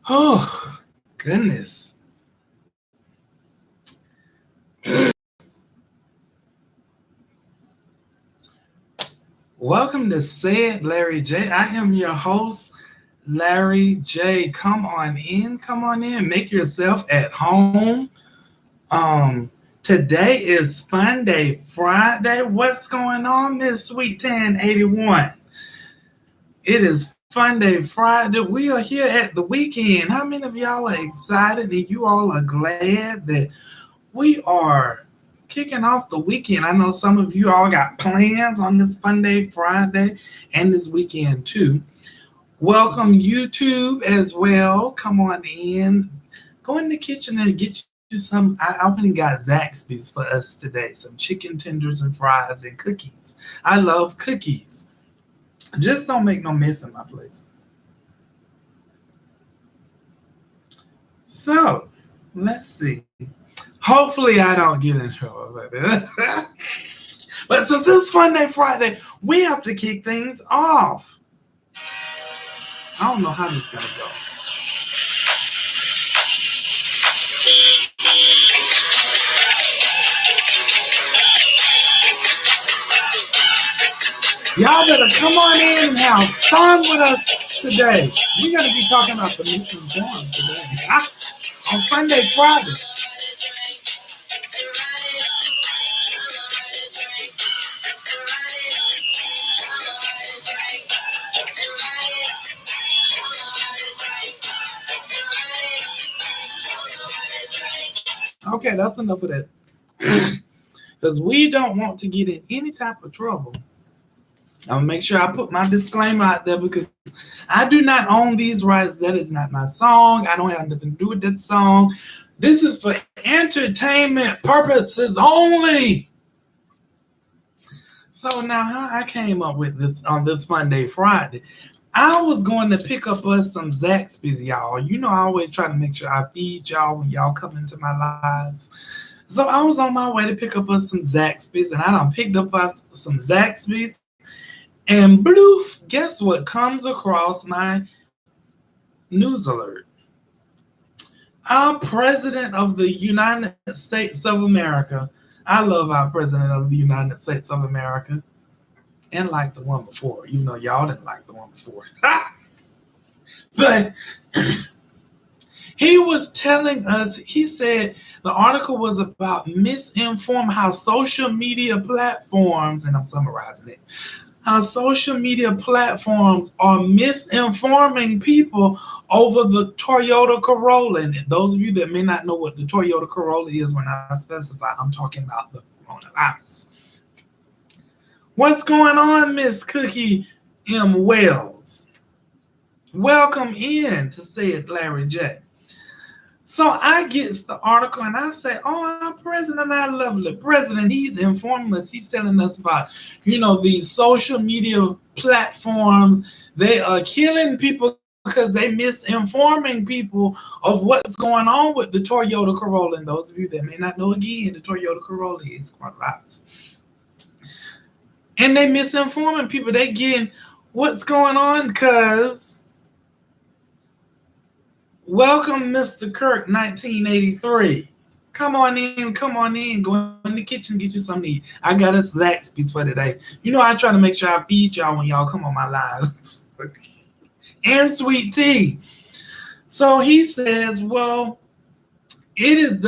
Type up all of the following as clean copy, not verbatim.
Oh, goodness. Welcome to Say It, Larry J. I am your host, Larry J. Come on in, Make yourself at home. Today is Funday Friday. What's going on, Miss Sweet Tan 81? It is Funday Friday. We are here at the weekend. How many of y'all are excited and you all are glad that we are kicking off the weekend? I know some of you all got plans on this Funday Friday and this weekend too. Welcome YouTube as well. Come on in. Go in the kitchen and get you some. I went and got Zaxby's for us today. Some chicken tenders and fries and cookies. I love cookies. Just don't make no mess in my place. So, let's see. Hopefully I don't get in trouble with it. But since it's Funday Friday, we have to kick things off. I don't know how this is going to go. Y'all better come on in and have fun with us today. We're going to be talking about the Misinformed today. On Funday Friday. Okay, that's enough of that. Because we don't want to get in any type of trouble. I'll make sure I put my disclaimer out there because I do not own these rights. That is not my song. I don't have nothing to do with that song. This is for entertainment purposes only. So now how I came up with this on this Funday Friday. I was going to pick up us some Zaxby's, y'all. You know I always try to make sure I feed y'all when y'all come into my lives. So I was on my way to pick up us some Zaxby's, and I done picked up us some Zaxby's. And bloof, guess what comes across my news alert? Our President of the United States of America. I love our President of the United States of America. And like the one before, even though y'all didn't like the one before. But he was telling us, he said the article was about misinformed how social media platforms, and I'm summarizing it, how social media platforms are misinforming people over the Toyota Corolla. And those of you that may not know what the Toyota Corolla is, when I specify, I'm talking about the coronavirus. What's going on, Miss Cookie M. Wells? Welcome in to Say It, Larry J. So I get the article and I say, oh, our president, our lovely president, he's informing us. He's telling us about, these social media platforms. They are killing people because they misinforming people of what's going on with the Toyota Corolla. And those of you that may not know, again, the Toyota Corolla is coronavirus. And they misinforming people. They getting what's going on because welcome, Mr. Kirk, 1983. Come on in. Go in the kitchen, get you something to eat. I got us Zaxby's for today. I try to make sure I feed y'all when y'all come on my lives. And sweet tea. So he says, well, it is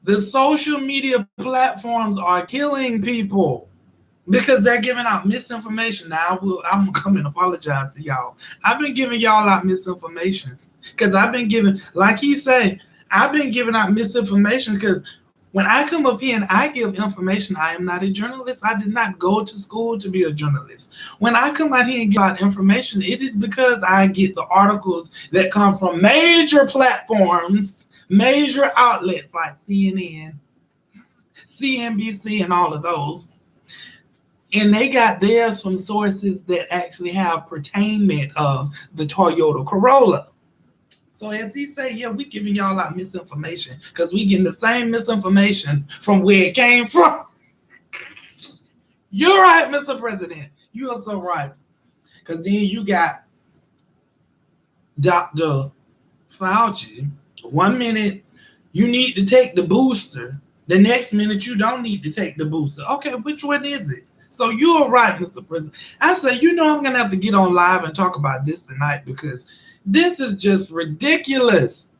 the social media platforms are killing people because they're giving out misinformation. Now, I'm going to come and apologize to y'all. I've been giving y'all out misinformation. Because I've been giving, like he said, I've been giving out misinformation because when I come up here and I give information, I am not a journalist. I did not go to school to be a journalist. When I come out here and give out information, it is because I get the articles that come from major platforms, major outlets like CNN, CNBC, and all of those. And they got theirs from sources that actually have pertainment of the Toyota Corolla. So as he said, yeah, we giving y'all out misinformation because we getting the same misinformation from where it came from. You're right, Mr. President. You are so right. Because then you got Dr. Fauci, 1 minute you need to take the booster, the next minute you don't need to take the booster. Okay, which one is it? So you're right, Mr. President. I say, I'm going to have to get on live and talk about this tonight because this is just ridiculous.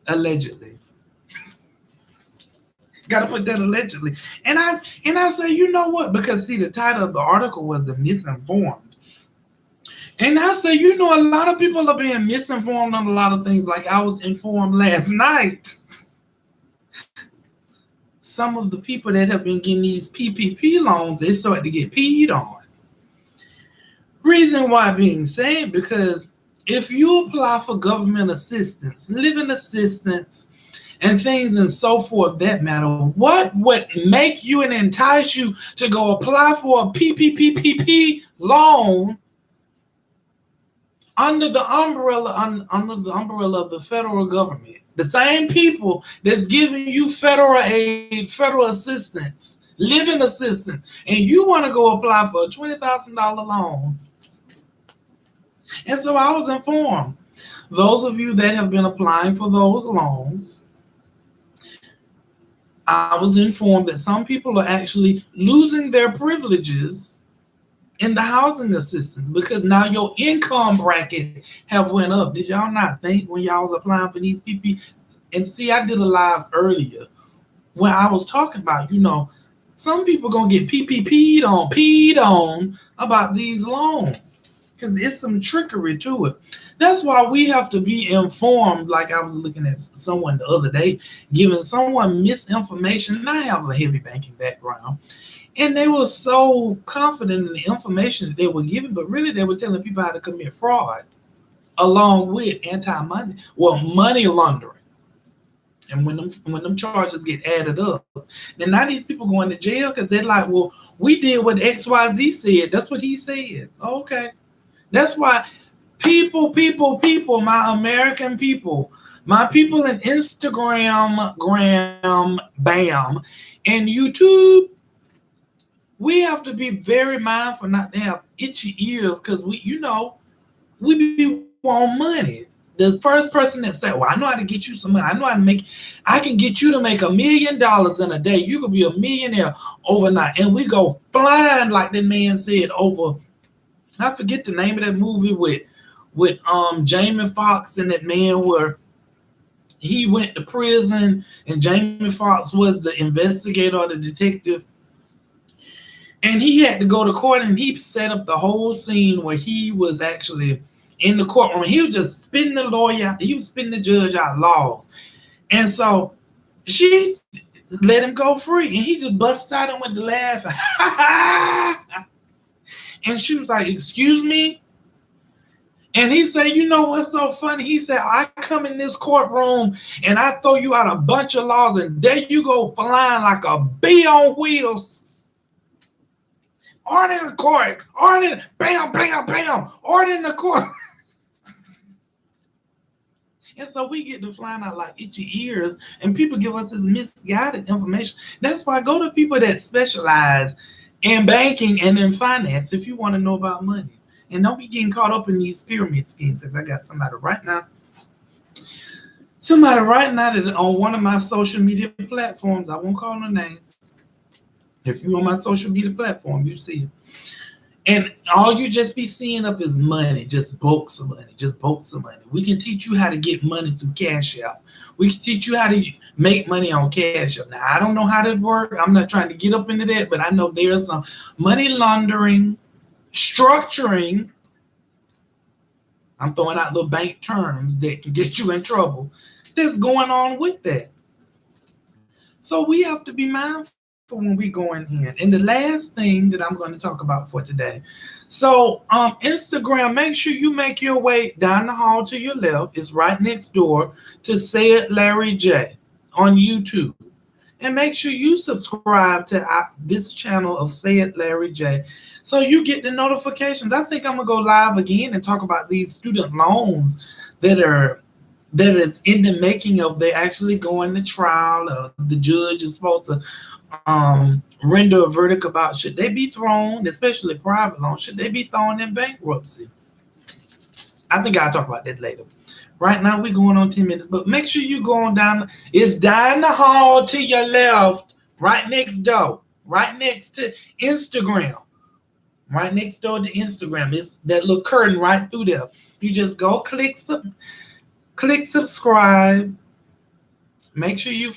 Allegedly. Got to put that allegedly. And I say, you know what? Because see, the title of the article was The Misinformed. And I say, a lot of people are being misinformed on a lot of things. Like I was informed last night. Some of the people that have been getting these PPP loans, they start to get peed on. Reason why being said, because if you apply for government assistance, living assistance, and things and so forth that matter, what would make you and entice you to go apply for a PPP loan under the umbrella of the federal government? The same people that's giving you federal aid, federal assistance, living assistance, and you want to go apply for a $20,000 loan. And so I was informed. Those of you that have been applying for those loans, I was informed that some people are actually losing their privileges in the housing assistance because now your income bracket have went up. Did y'all not think when y'all was applying for these PP? And see, I did a live earlier when I was talking about, some people gonna get peed on about these loans because it's some trickery to it. That's why we have to be informed. Like I was looking at someone the other day, giving someone misinformation. And I have a heavy banking background. And they were so confident in the information that they were giving, but really they were telling people how to commit fraud along with money laundering. And when them charges get added up, then now these people going to jail because they're like, well, we did what XYZ said. That's what he said. Okay. That's why people, my American people, my people in Instagram, Bam, and YouTube, we have to be very mindful not to have itchy ears because we be want money. The first person that said, well, I know how to get you some money. I can get you to make $1 million in a day. You could be a millionaire overnight. And we go flying, like that man said, over, I forget the name of that movie with Jamie Foxx and that man where he went to prison and Jamie Foxx was the investigator or the detective. And he had to go to court and he set up the whole scene where he was actually in the courtroom. He was just spitting the lawyer, he was spitting the judge out laws. And so she let him go free. And he just busted out and went to laugh. And she was like, excuse me? And he said, you know what's so funny? He said, I come in this courtroom and I throw you out a bunch of laws and there you go flying like a bee on wheels. Order in the court. Bam, order in the court. And so we get to flying out like itchy ears and people give us this misguided information. That's why I go to people that specialize in banking and in finance if you want to know about money. And don't be getting caught up in these pyramid schemes because I got somebody right now that on one of my social media platforms, I won't call no names. If you're on my social media platform, you see it. And all you just be seeing up is money, just bolts of money. We can teach you how to get money through Cash App. We can teach you how to make money on Cash App. Now, I don't know how that works. I'm not trying to get up into that, but I know there's some money laundering, structuring. I'm throwing out little bank terms that can get you in trouble. That's going on with that. So we have to be mindful when we going in. And the last thing that I'm going to talk about for today. So Instagram, make sure you make your way down the hall to your left. It's right next door to SayItLarryJay on YouTube. And make sure you subscribe to this channel of SayItLarryJay so you get the notifications. I think I'm going to go live again and talk about these student loans that is in the making of they actually going to trial. The judge is supposed to render a verdict about should they be thrown, especially private loans, should they be thrown in bankruptcy. I think I'll talk about that later. Right now, we're going on 10 minutes, but make sure you go on down. It's down the hall to your left, right next door, right next to Instagram. Right next door to Instagram. It's that little curtain right through there. You just go click subscribe. Make sure you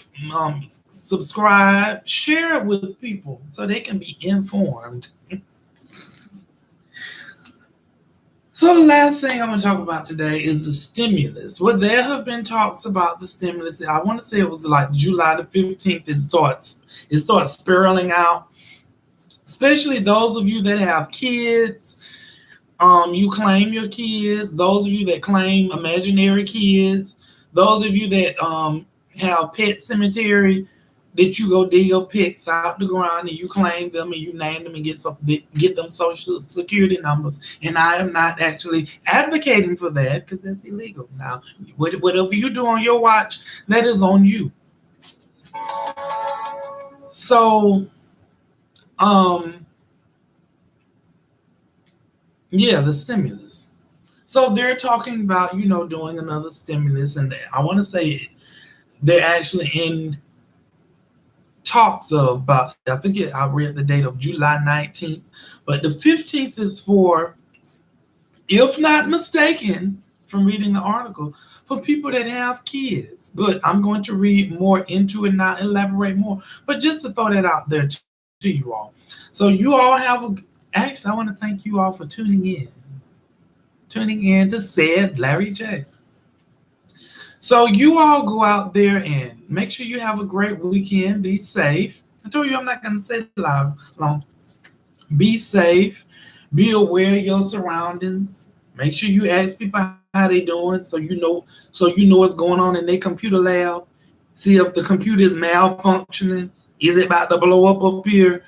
subscribe, share it with people so they can be informed. So the last thing I'm going to talk about today is the stimulus. Well, there have been talks about the stimulus. I want to say it was like July the 15th. It starts spiraling out. Especially those of you that have kids. You claim your kids. Those of you that claim imaginary kids. Those of you that have pet cemetery, that you go dig your pets out the ground and you claim them and you name them and get them social security numbers. And I am not actually advocating for that because that's illegal. Now, whatever you do on your watch, that is on you. So, yeah, the stimulus. So they're talking about, doing another stimulus, and I want to say they're actually in talks of about, I read the date of July 19th, but the 15th is for, if not mistaken, from reading the article, for people that have kids. But I'm going to read more into it and not elaborate more, but just to throw that out there to you all. So you all actually, I want to thank you all for tuning in to SayItLarryJay. So you all go out there and make sure you have a great weekend. Be safe. I told you I'm not going to say it long. Be safe. Be aware of your surroundings. Make sure you ask people how they doing so you know what's going on in their computer lab. See if the computer is malfunctioning. Is it about to blow up here?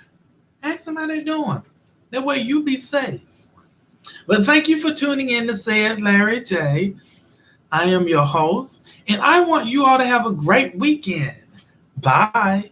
Ask them how they doing. That way you be safe. But thank you for tuning in to SayItLarryJay. I am your host, and I want you all to have a great weekend. Bye.